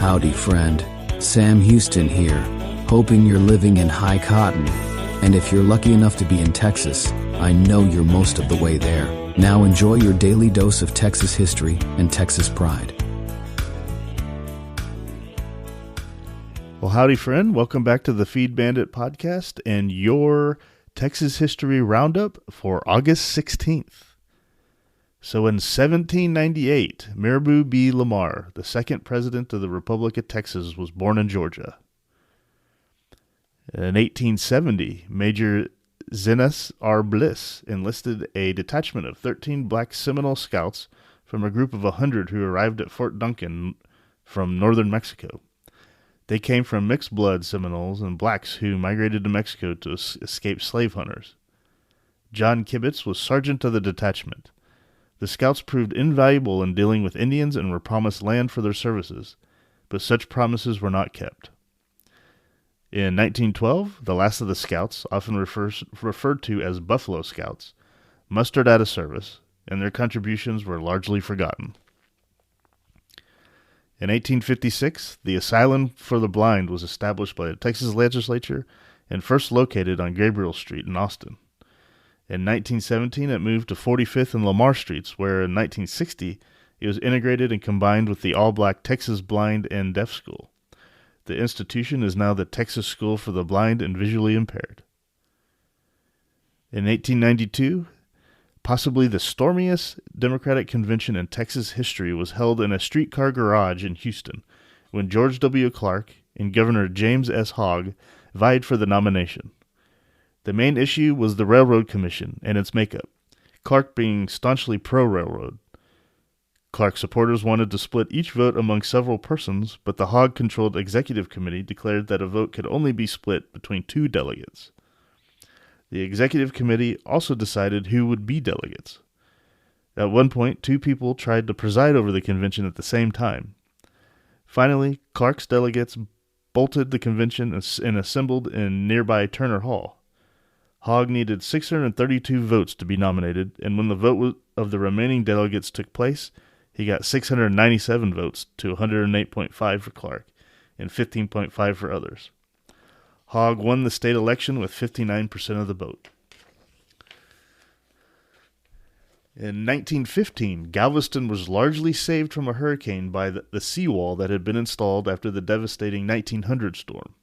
Howdy, friend. Sam Houston here, hoping you're living in high cotton. And if you're lucky enough to be in Texas, I know you're most of the way there. Now enjoy your daily dose of Texas history and Texas pride. Well, howdy, friend. Welcome back to the Feed Bandit podcast and your Texas History Roundup for August 16th. So in 1798, Mirabeau B. Lamar, the second president of the Republic of Texas, was born in Georgia. In 1870, Major Zenas R. Bliss enlisted a detachment of 13 black Seminole scouts from a group of 100 who arrived at Fort Duncan from northern Mexico. They came from mixed-blood Seminoles and blacks who migrated to Mexico to escape slave hunters. John Kibitz was sergeant of the detachment. The scouts proved invaluable in dealing with Indians and were promised land for their services, but such promises were not kept. In 1912, the last of the scouts, often referred to as Buffalo Scouts, mustered out of service, and their contributions were largely forgotten. In 1856, the Asylum for the Blind was established by the Texas Legislature and first located on Gabriel Street in Austin. In 1917, it moved to 45th and Lamar Streets, where in 1960, it was integrated and combined with the all-black Texas Blind and Deaf School. The institution is now the Texas School for the Blind and Visually Impaired. In 1892, possibly the stormiest Democratic convention in Texas history was held in a streetcar garage in Houston, when George W. Clark and Governor James S. Hogg vied for the nomination. The main issue was the Railroad Commission and its makeup, Clark being staunchly pro-railroad. Clark's supporters wanted to split each vote among several persons, but the Hogg-controlled executive committee declared that a vote could only be split between 2 delegates. The executive committee also decided who would be delegates. At one point, 2 people tried to preside over the convention at the same time. Finally, Clark's delegates bolted the convention and assembled in nearby Turner Hall. Hogg needed 632 votes to be nominated, and when the vote of the remaining delegates took place, he got 697 votes to 108.5 for Clark and 15.5 for others. Hogg won the state election with 59% of the vote. In 1915, Galveston was largely saved from a hurricane by the seawall that had been installed after the devastating 1900 storm.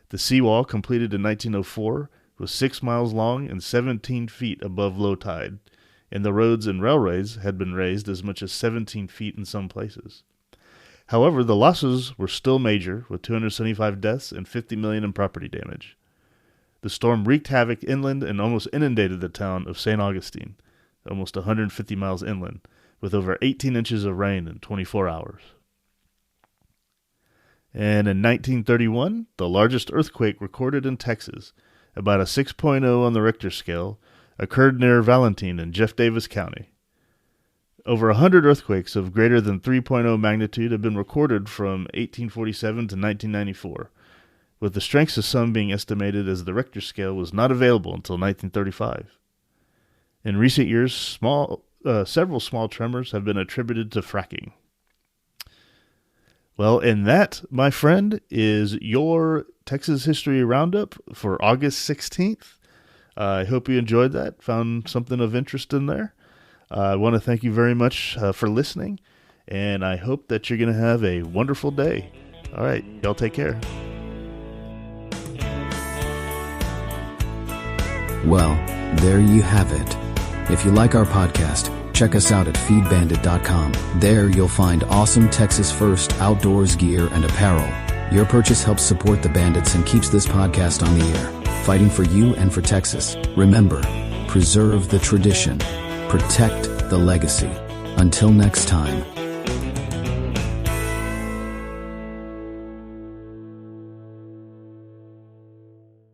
The seawall, completed in 1904, was 6 miles long and 17 feet above low tide, and the roads and railways had been raised as much as 17 feet in some places. However, the losses were still major, with 275 deaths and $50 million in property damage. The storm wreaked havoc inland and almost inundated the town of St. Augustine, almost 150 miles inland, with over 18 inches of rain in 24 hours. And in 1931, the largest earthquake recorded in Texas, about a 6.0 on the Richter scale, occurred near Valentine in Jeff Davis County. Over 100 earthquakes of greater than 3.0 magnitude have been recorded from 1847 to 1994, with the strengths of some being estimated as the Richter scale was not available until 1935. In recent years, several small tremors have been attributed to fracking. Well, and that, my friend, is your Texas History Roundup for August 16th. I hope you enjoyed that, found something of interest in there. I want to thank you very much for listening, and I hope that you're going to have a wonderful day. All right, y'all take care. Well, there you have it. If you like our podcast, check us out at feedbandit.com. There you'll find awesome Texas First outdoors gear and apparel. Your purchase helps support the Bandits and keeps this podcast on the air, fighting for you and for Texas. Remember, preserve the tradition, protect the legacy. Until next time.